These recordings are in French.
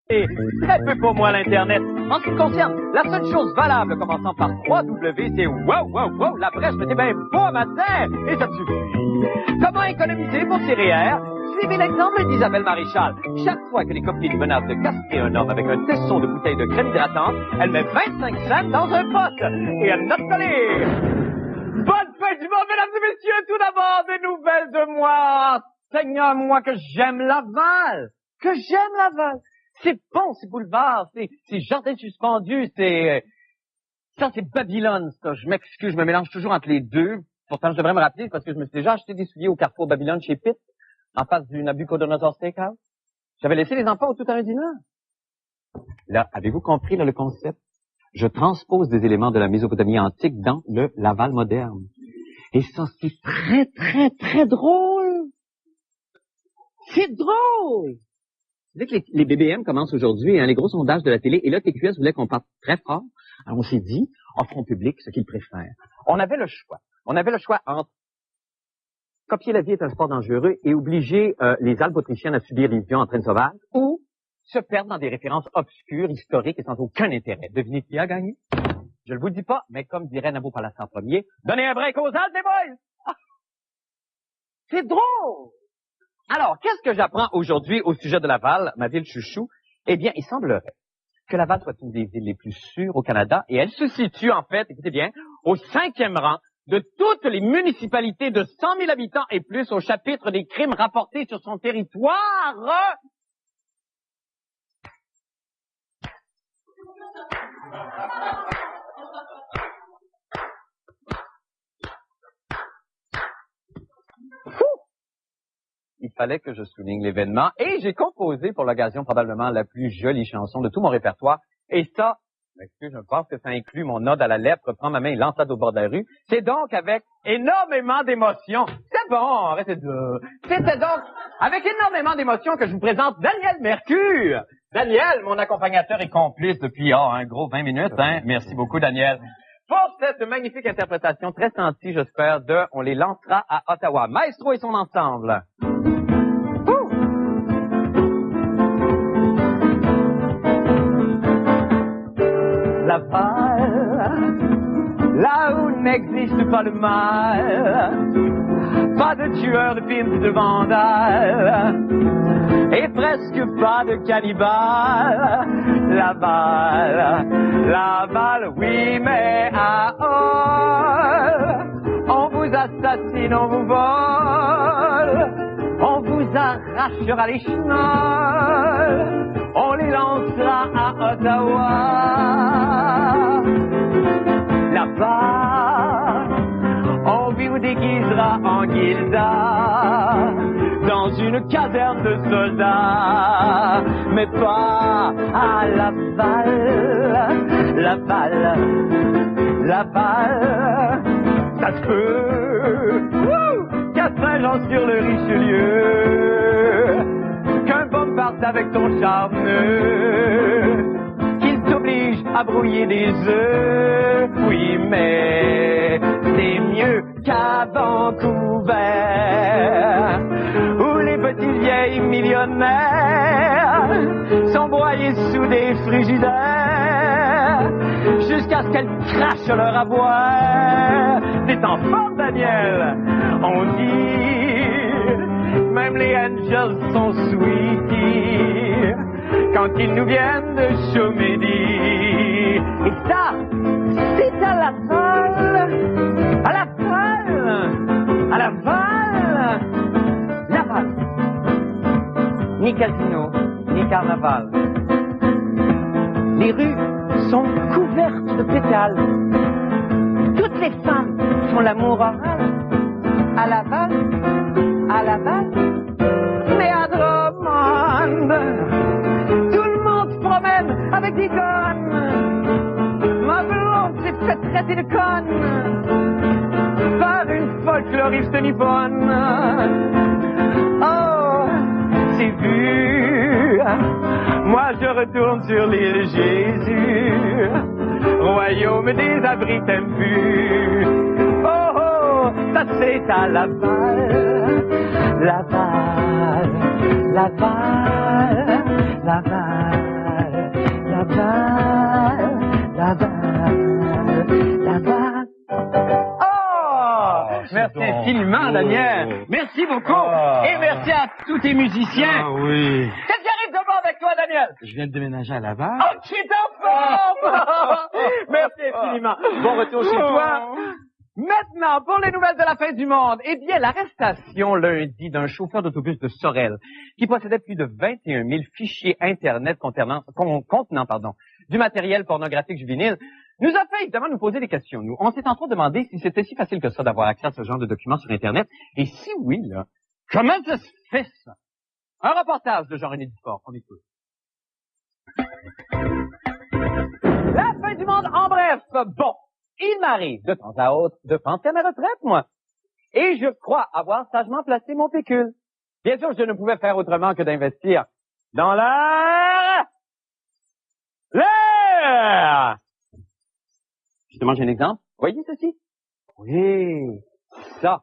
Très peu pour moi l'Internet. En ce qui me concerne, la seule chose valable commençant par 3W, c'est wow, la brèche était bien beau matin, et ça me suffit. Comment économiser pour ses REER? Suivez l'exemple d'Isabelle Maréchal. Chaque fois que les copines menacent de castrer un homme avec un tesson de bouteille de crème hydratante, elle met 25 cents dans un pot et elle note collée. Bonne fête du monde, mesdames et messieurs, tout d'abord, des nouvelles de moi. Seigneur, moi que j'aime Laval. C'est bon, ces boulevards, ces jardins suspendus, ça, c'est Babylone, ça. Je m'excuse, je me mélange toujours entre les deux. Pourtant, je devrais me rappeler parce que je me suis déjà acheté des souliers au Carrefour Babylone chez Pitt, en face du Nabucodonosor Steakhouse. J'avais laissé les enfants au tout à un dîner. Là, avez-vous compris, là, le concept? Je transpose des éléments de la Mésopotamie antique dans le Laval moderne. Et ça, c'est très, très, très drôle. C'est drôle! Vous savez que les BBM commencent aujourd'hui, hein, les gros sondages de la télé, et là, TQS voulait qu'on parte très fort. Alors, on s'est dit, offrons au public ce qu'ils préfèrent. On avait le choix. Entre copier la vie est un sport dangereux et obliger les Alpes autrichiennes à subir l'illusion en train sauvage, ou se perdre dans des références obscures, historiques et sans aucun intérêt. Devinez qui a gagné? Je ne vous le dis pas, mais comme dirait Nabopolassar en premier, donnez un break aux Alpes, les boys! Ah! C'est drôle! Alors, qu'est-ce que j'apprends aujourd'hui au sujet de Laval, ma ville chouchou? Eh bien, il semblerait que Laval soit une des villes les plus sûres au Canada, et elle se situe, en fait, écoutez bien, au 5e rang de toutes les municipalités de 100 000 habitants et plus au chapitre des crimes rapportés sur son territoire. Il fallait que je souligne l'événement et j'ai composé pour l'occasion probablement la plus jolie chanson de tout mon répertoire. Et ça, je pense que ça inclut mon ode à la lèpre, prends ma main et lance-la au bord de la rue. C'est donc avec énormément d'émotion. C'est bon, arrêtez de... C'était donc avec énormément d'émotion que je vous présente Daniel Mercure. Daniel, mon accompagnateur et complice depuis un gros 20 minutes. Hein. Merci beaucoup, Daniel. Pour cette magnifique interprétation très sentie, j'espère, On les lancera à Ottawa. Maestro et son ensemble. Laval, là où n'existe pas le mal, pas de tueurs de films de vandales, et presque pas de cannibales. Laval, oui, mais à Hall, on vous assassine, on vous vole, on vous arrachera les chenolles, on les lancera à Ottawa. Là-bas, on vous déguisera en guilda dans une caserne de soldats, mais pas à Laval, ça se peut qu'à Saint-Jean-sur-le-Richelieu, qu'un bombe parte avec ton charme, qu'il t'oblige à brouiller des œufs. Oui, mais c'est mieux qu'à Vancouver, où les petites vieilles millionnaires sont broyées sous des frigidaires jusqu'à ce qu'elles crachent leur avoir. T'es en forme, Daniel? On dit même les Angels sont sweeties quand ils nous viennent de Chaumédie. Et ça, c'est à Laval, Laval. Ni casino, ni carnaval. Les rues sont couvertes de pétales. Toutes les femmes font l'amour oral. À Laval, mais à Drummond, tout le monde se promène avec des connes. Ma blonde s'est fait traiter de conne par une folkloriste nippone. Oh, c'est vu, moi je retourne sur l'île Jésus, royaume des abris impus. Oh, ça c'est à Laval. Laval. Oh! Merci infiniment, Daniel. Merci beaucoup. Et merci à tous tes musiciens. Ah oui. Qu'est-ce qui arrive de bon avec toi, Daniel? Je viens de déménager à Laval. Oh, tu es en forme! Merci infiniment. Bon retour chez toi. Maintenant, pour les nouvelles de la fin du monde, eh bien, l'arrestation lundi d'un chauffeur d'autobus de Sorel qui possédait plus de 21 000 fichiers Internet contenant du matériel pornographique juvénile nous a fait évidemment nous poser des questions. Nous, on s'est en train de demander si c'était si facile que ça d'avoir accès à ce genre de documents sur Internet. Et si oui, là, comment ça se fait, ça? Un reportage de Jean-René Dufort. On écoute. La fin du monde en bref. Bon. Il m'arrive de temps à autre de penser à ma retraite, moi. Et je crois avoir sagement placé mon pécule. Bien sûr, je ne pouvais faire autrement que d'investir dans l'air. Je te mange un exemple. Voyez ceci? Oui, ça.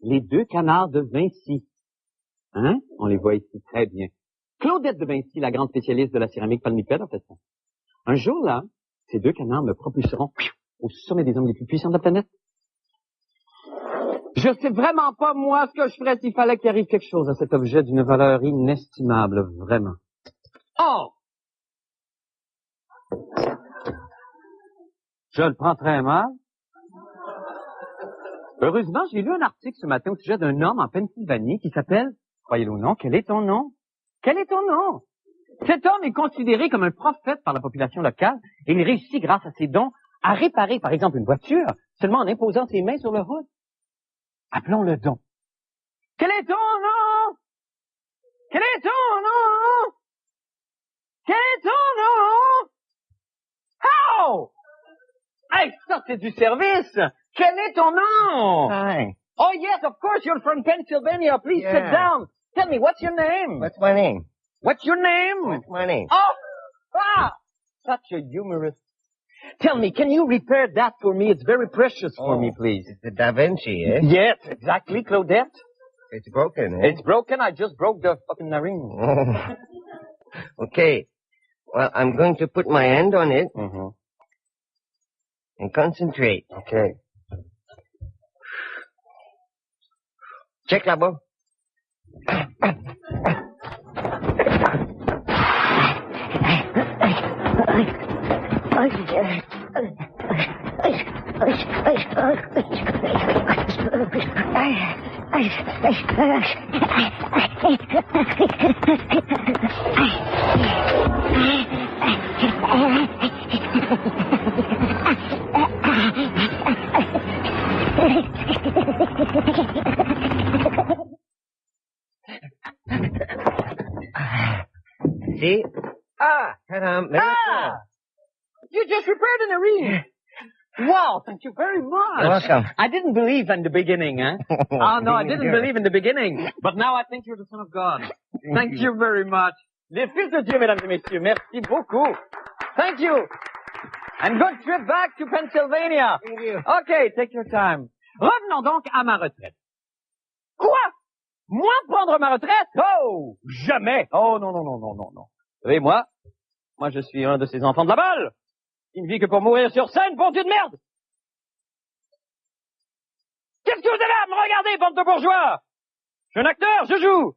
Les deux canards de Vinci. Hein? On les voit ici très bien. Claudette de Vinci, la grande spécialiste de la céramique palmipède, a fait ça. Un jour, là, ces deux canards me propulseront au sommet des hommes les plus puissants de la planète. Je sais vraiment pas, moi, ce que je ferais s'il fallait qu'il arrive quelque chose à cet objet d'une valeur inestimable, vraiment. Oh! Je le prends très mal. Heureusement, j'ai lu un article ce matin au sujet d'un homme en Pennsylvanie qui s'appelle, croyez-le ou non, quel est ton nom? Quel est ton nom? Cet homme est considéré comme un prophète par la population locale et il réussit, grâce à ses dons, à réparer, par exemple, une voiture seulement en imposant ses mains sur le route. Appelons-le don. Quel est ton nom? Quel est ton nom? Quel est ton nom? Oh! Hey, ça, c'est du service! Quel est ton nom? Hi. Oh, yes, of course, you're from Pennsylvania. Please sit down. Tell me, what's your name? What's my name? What's your name? What's my name? Oh! Ah! Such a humorist. Tell me, can you repair that for me? It's very precious for me, please. It's the Da Vinci, eh? Yes, exactly, Claudette. It's broken, eh? It's broken. I just broke the fucking narine. Oh. Okay. Well, I'm going to put my hand on it and concentrate. Okay. Check là-bas. See? Ta-da! You just repaired an arena. Wow, thank you very much. You're welcome. I didn't believe in the beginning, eh? Oh, no, I didn't believe in the beginning. But now I think you're the son of God. Thank you very much. Les fils de Dieu, mesdames et messieurs, merci beaucoup. Thank you. And good trip back to Pennsylvania. Thank you. Okay, take your time. Revenons donc à ma retraite. Quoi? Moi prendre ma retraite? Oh! Jamais! Oh, non, non, non, non, non, non. Vous savez, moi, je suis un de ces enfants de la balle. Il ne vit que pour mourir sur scène, bon Dieu de merde! Qu'est-ce que vous avez à me regarder, bande de bourgeois? Je suis un acteur, je joue.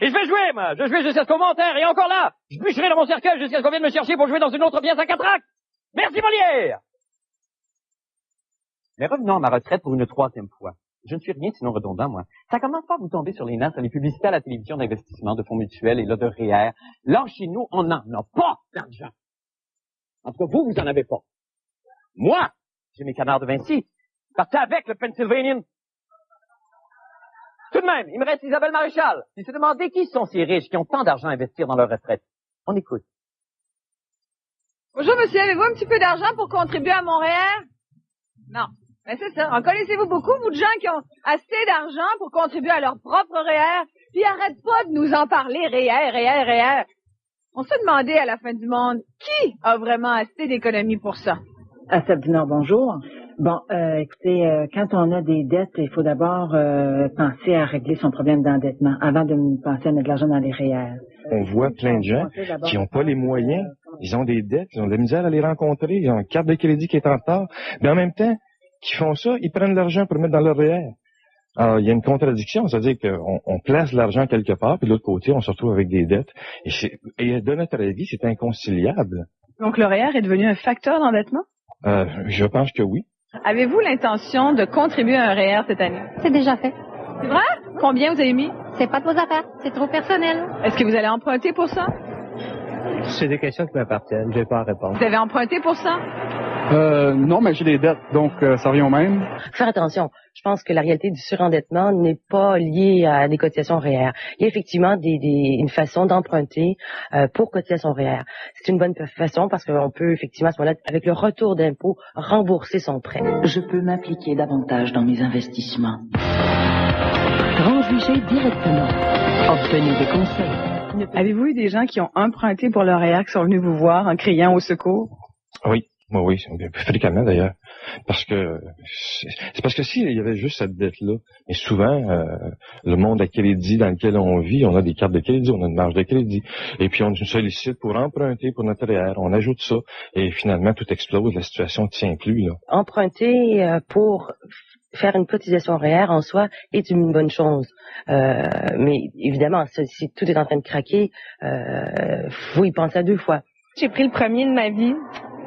Et je vais jouer, moi. Je joue jusqu'à ce qu'on m'enterre. Et encore là, je bûcherai dans mon cercueil jusqu'à ce qu'on vienne me chercher pour jouer dans une autre pièce à 4 actes. Merci, Molière! Mais revenons à ma retraite pour une 3e fois. Je ne suis rien sinon redondant, moi. Ça commence pas à vous tomber sur les nerfs, les publicités à la télévision d'investissement, de fonds mutuels et là de REER. Là, chez nous, on n'en a pas d'argent. En tout cas, vous en avez pas. Moi, j'ai mes canards de Vinci. Partez avec le Pennsylvanian. Tout de même, il me reste Isabelle Maréchal. Il s'est demandé qui sont ces riches qui ont tant d'argent à investir dans leur retraite. On écoute. Bonjour, monsieur. Avez-vous un petit peu d'argent pour contribuer à mon REER? Non. Ben, c'est ça. En connaissez-vous beaucoup, vous, de gens qui ont assez d'argent pour contribuer à leur propre REER? Puis ils arrêtent pas de nous en parler, REER. On se demandait à la fin du monde, qui a vraiment assez d'économies pour ça? Assep du Nord, bonjour. Bon, écoutez, quand on a des dettes, il faut d'abord penser à régler son problème d'endettement avant de penser à mettre de l'argent dans les REER. on voit plein de gens qui n'ont pas les moyens, ils ont des dettes, ils ont de la misère à les rencontrer, ils ont une carte de crédit qui est en retard, mais en même temps, qu'ils font ça, ils prennent l'argent pour le mettre dans leur REER. Alors, il y a une contradiction, c'est-à-dire qu'on place l'argent quelque part, puis de l'autre côté, on se retrouve avec des dettes. Et de notre avis, c'est inconciliable. Donc, le REER est devenu un facteur d'endettement? Je pense que oui. Avez-vous l'intention de contribuer à un REER cette année? C'est déjà fait. C'est vrai? Combien vous avez mis? C'est pas de vos affaires. C'est trop personnel. Est-ce que vous allez emprunter pour ça? C'est des questions qui m'appartiennent. Je vais pas répondre. Vous avez emprunté pour ça? Non, mais j'ai des dettes, donc ça revient au même. Faire attention. Je pense que la réalité du surendettement n'est pas liée à des cotisations REER. Il y a effectivement une façon d'emprunter pour cotiser son REER. C'est une bonne façon parce qu'on peut effectivement à ce moment-là, avec le retour d'impôt, rembourser son prêt. Je peux m'impliquer davantage dans mes investissements. Transligez directement. Obtenez des conseils. Avez-vous eu des gens qui ont emprunté pour leur REER qui sont venus vous voir en criant au secours? Oui. Oui, fréquemment d'ailleurs. Parce que c'est parce que s'il y avait juste cette dette-là, mais souvent, le monde à crédit dans lequel on vit, on a des cartes de crédit, on a une marge de crédit, et puis on nous sollicite pour emprunter pour notre REER, on ajoute ça, et finalement tout explose, la situation ne tient plus, là. Emprunter pour faire une cotisation REER en soi est une bonne chose. Mais évidemment, si tout est en train de craquer, faut y penser à deux fois. J'ai pris le premier de ma vie.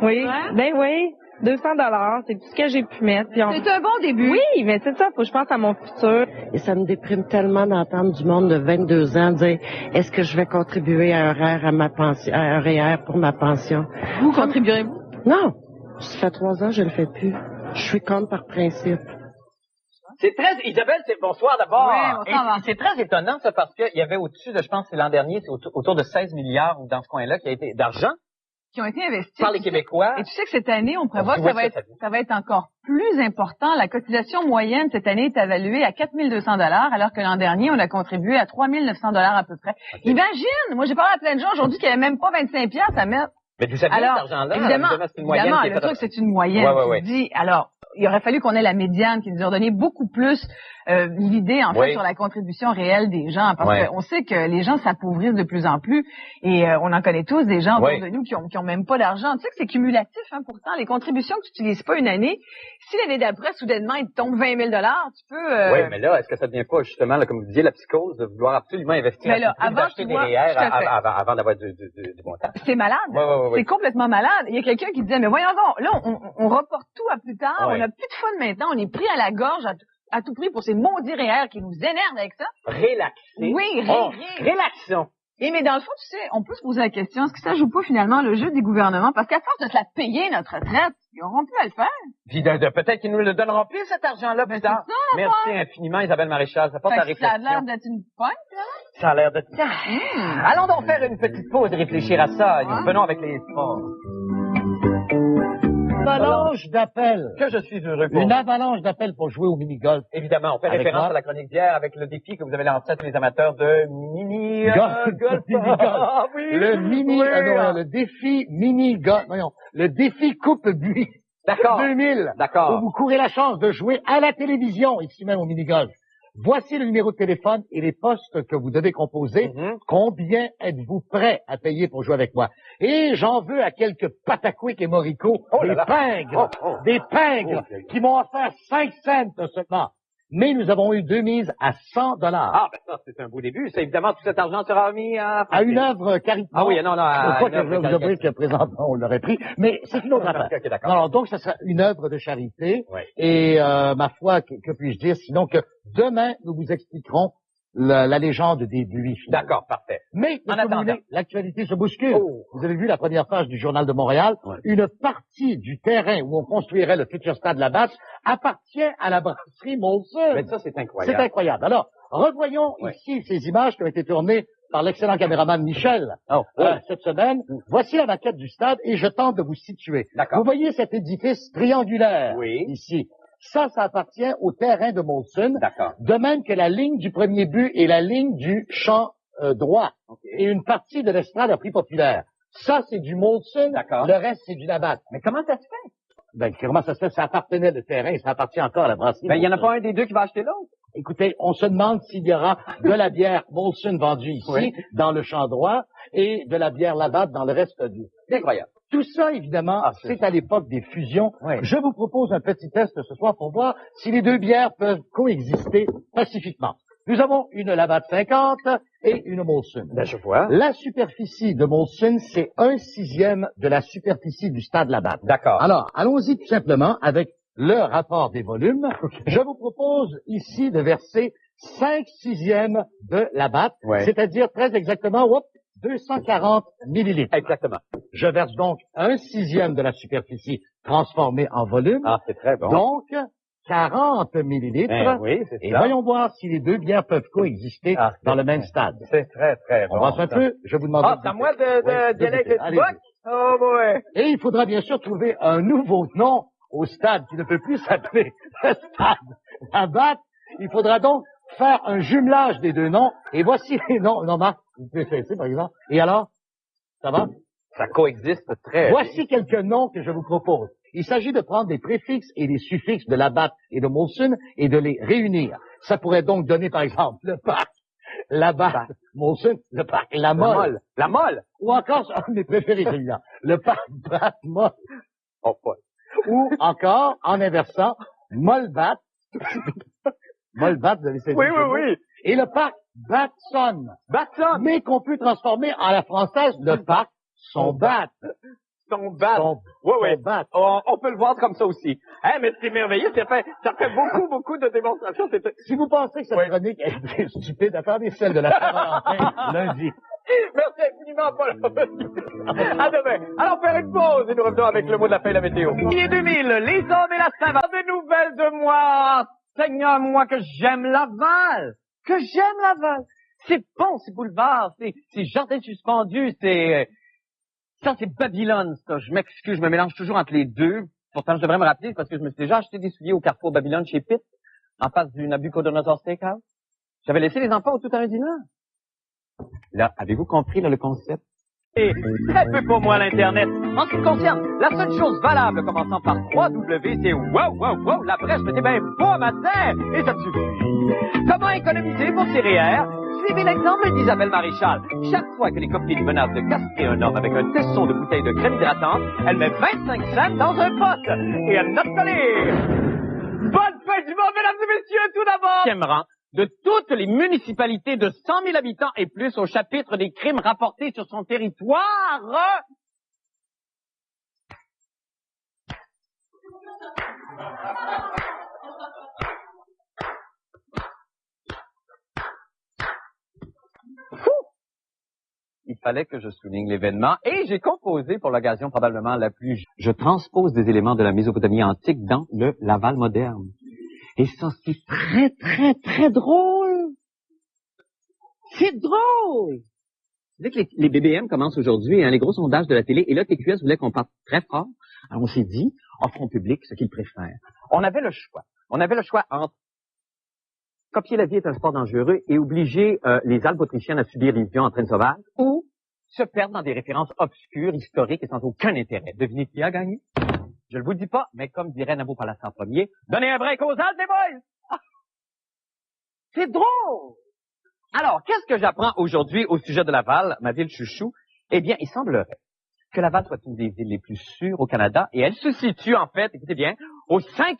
Oui. Ouais? Ben oui. 200 $, c'est tout ce que j'ai pu mettre. C'est un bon début. Oui, mais c'est ça, faut que je pense à mon futur. Et ça me déprime tellement d'entendre du monde de 22 ans dire est-ce que je vais contribuer à un REER à ma pension, à un REER pour ma pension. Vous contribuerez-vous? Non. Ça fait 3 ans, je le fais plus. Je suis contre par principe. C'est très, Isabelle, c'est bonsoir d'abord. Oui, bonsoir. C'est très étonnant, ça, parce qu'il y avait au-dessus de, je pense, c'est l'an dernier, c'est autour de 16 milliards ou dans ce coin-là qui a été d'argent Qui ont été investis. par les Québécois. Et tu sais que cette année, on prévoit que ça va être encore plus important. La cotisation moyenne cette année est évaluée à 4 200 $, alors que l'an dernier, on a contribué à 3 900 $ à peu près. Okay. Imagine! Moi, j'ai parlé à plein de gens aujourd'hui qui n'avaient même pas 25 $ à mettre. Mais d'où ça vient cet argent-là? Évidemment, c'est une moyenne le truc, c'est une moyenne. Ouais. Dit, alors, il aurait fallu qu'on ait la médiane qui nous aurait donné beaucoup plus l'idée, en fait, sur la contribution réelle des gens. Parce qu'on sait que les gens s'appauvrissent de plus en plus et on en connaît tous des gens autour de nous qui ont même pas d'argent. Tu sais que c'est cumulatif, hein, pourtant. Les contributions que tu n'utilises pas une année, si l'année d'après, soudainement, il te tombe 20 000 $, tu peux... Oui, mais là, est-ce que ça devient pas, justement, là, comme vous disiez, la psychose de vouloir absolument investir mais là, d'acheter des REER avant d'avoir du bon temps? C'est malade. Oui. C'est complètement malade. Il y a quelqu'un qui disait, mais voyons donc, là, on reporte tout à plus tard, on n'a plus de fun maintenant, on est pris à la gorge à tout prix pour ces maudits REER qui nous énervent avec ça. Relaxer. Oui, relaxons. Et mais dans le fond, tu sais, on peut se poser la question, est-ce que ça joue pas finalement le jeu des gouvernements? Parce qu'à force de se la payer, notre retraite, ils auront plus à le faire. Puis peut-être qu'ils nous le donneront plus, cet argent-là, plus tard. Merci infiniment, Isabelle Maréchal. Ça porte à réflexion. Ça a l'air d'être une pointe, là. Ça a l'air d'être... Allons donc faire une petite pause et réfléchir à ça. Nous revenons avec les sports. Avalanche d'appels. Que je suis heureux pour une avalanche d'appels pour jouer au mini-golf. Évidemment, on fait référence à la chronique d'hier avec le défi que vous avez lancé à tous les amateurs de mini-golf. Oui. Le défi mini-golf. Voyons, le défi coupe-buis. D'accord. 2000. D'accord. Où vous courez la chance de jouer à la télévision, ici même au mini-golf. Voici le numéro de téléphone et les postes que vous devez composer. Combien êtes-vous prêt à payer pour jouer avec moi? Et j'en veux à quelques Pataquic et Morico, des pingres qui m'ont offert 5 cents seulement. Mais nous avons eu 2 mises à 100 $. Ah, ben ça, c'est un beau début. Ça, évidemment, tout cet argent sera mis à une œuvre caritative. Ah oui, non. Je crois que je vous avouer que présentement, on l'aurait pris. Mais c'est une autre affaire. Okay, d'accord. Alors, donc, ça sera une œuvre de charité. Oui. Et, ma foi, que puis-je dire, sinon que demain, nous vous expliquerons la légende des buis. D'accord, parfait. Mais, l'actualité se bouscule. Vous avez vu la première page du Journal de Montréal. Une partie du terrain où on construirait le futur stade Labatt appartient à la brasserie Molson. Mais ça, c'est incroyable. C'est incroyable. Alors, revoyons ici ces images qui ont été tournées par l'excellent caméraman Michel cette semaine. Voici la maquette du stade et je tente de vous situer. Vous voyez cet édifice triangulaire ici. Ça appartient au terrain de Molson. De même que la ligne du premier but et la ligne du champ droit. Et une partie de l'estrade à prix populaire. Ça, c'est du Molson. Le reste, c'est du Labatt. Mais comment ça se fait? Ben, comment ça se fait? Ça appartenait le terrain et ça appartient encore à la brasserie. Ben, il n'y en a pas un des deux qui va acheter l'autre. Écoutez, on se demande s'il y aura de la bière Molson vendue ici, dans le champ droit, et de la bière Labatt dans le reste du... Incroyable. Tout ça, évidemment, c'est à l'époque des fusions. Je vous propose un petit test ce soir pour voir si les deux bières peuvent coexister pacifiquement. Nous avons une Labatt 50 et une Molson. Ben, je vois. La superficie de Molson, c'est 1/6 de la superficie du stade Labatt. D'accord. Alors, allons-y tout simplement avec le rapport des volumes. Je vous propose ici de verser 5/6 de Labatt, c'est-à-dire très exactement 240 millilitres. Exactement. Je verse donc 1/6 de la superficie transformée en volume. Ah, c'est très bon. Donc, 40 millilitres. Ben oui, c'est ça. Et voyons voir si les deux bières peuvent coexister dans le même stade. C'est très, très bon. On avance un peu. Je vous demande... Ah, c'est à moi d'y aller avec le boc? Oh, boy. Et il faudra bien sûr trouver un nouveau nom au stade qui ne peut plus s'appeler le stade Labatt. Il faudra donc faire un jumelage des deux noms. Et voici les noms. Non, Marc, vous pouvez faire ici, par exemple. Et alors? Ça va? Ça coexiste très Voici quelques noms que je vous propose. Il s'agit de prendre des préfixes et des suffixes de Labatt et de Molson et de les réunir. Ça pourrait donc donner, par exemple, le parc Labatt, Molson, le parc La Molle. La Molle. Ou encore, un de mes préférés, celui-là, le parc Bat-Molle. Oh, pas. Ou encore, en inversant, Molbat. Molbat, vous avez saisi. Oui. Et le parc Batson. Batson. Mais qu'on peut transformer en la française, le parc Son Bat. Son bat. Oui. On peut le voir comme ça aussi. Hein, mais c'est merveilleux, ça fait beaucoup de démonstrations. Si vous pensez que cette chronique est stupide, attendez celle de la Saint-Valentin lundi. Merci infiniment, Paul. À demain. Alors, faire une pause et nous revenons avec le mot de la fin et la météo. Il est 2000, les hommes et la Saint-Valentin. Des nouvelles de moi. Seigneur, moi que j'aime Laval. C'est bon, ces boulevards, c'est jardin suspendu, ça, c'est Babylone, ça. Je m'excuse, je me mélange toujours entre les deux. Pourtant, je devrais me rappeler parce que je me suis déjà acheté des souliers au Carrefour Babylone chez Pitt, en face du Nabucodonosor Steakhouse. J'avais laissé les enfants au tout un dîner. Là, avez-vous compris, là, le concept? Et très peu pour moi, l'Internet. En ce qui me concerne, la seule chose valable commençant par 3W, c'est wow, la brèche m'était bien beau matin, et ça me suffit. Comment économiser pour ses REER? Suivez l'exemple d'Isabelle Maréchal. Chaque fois que les copines menacent de castrer un homme avec un tesson de bouteille de crème hydratante, elle met 25 cents dans un pot. Et elle note collée. Bonne fête du monde, mesdames et messieurs, tout d'abord. 10e rang de toutes les municipalités de 100 000 habitants et plus au chapitre des crimes rapportés sur son territoire. Il fallait que je souligne l'événement et j'ai composé pour l'occasion probablement la plus... Je transpose des éléments de la Mésopotamie antique dans le Laval moderne. Et ça, c'est très drôle. C'est drôle. Vous savez que les BBM commencent aujourd'hui, hein, les gros sondages de la télé, et là, TQS voulait qu'on parte très fort. Alors, on s'est dit, offrons au public ce qu'ils préfèrent. On avait le choix. Entre copier la vie est un sport dangereux et obliger les Alpes autrichiennes à subir l'illusion en train sauvage, ou se perdre dans des références obscures, historiques et sans aucun intérêt. Devinez qui a gagné? Je ne vous le dis pas, mais comme dirait Nabo Palassan Ier, donnez un break aux Alpes, les boys! Ah! C'est drôle! Alors, qu'est-ce que j'apprends aujourd'hui au sujet de Laval, ma ville chouchou? Eh bien, il semblerait que Laval soit une des villes les plus sûres au Canada, et elle se situe, en fait, écoutez bien, au 5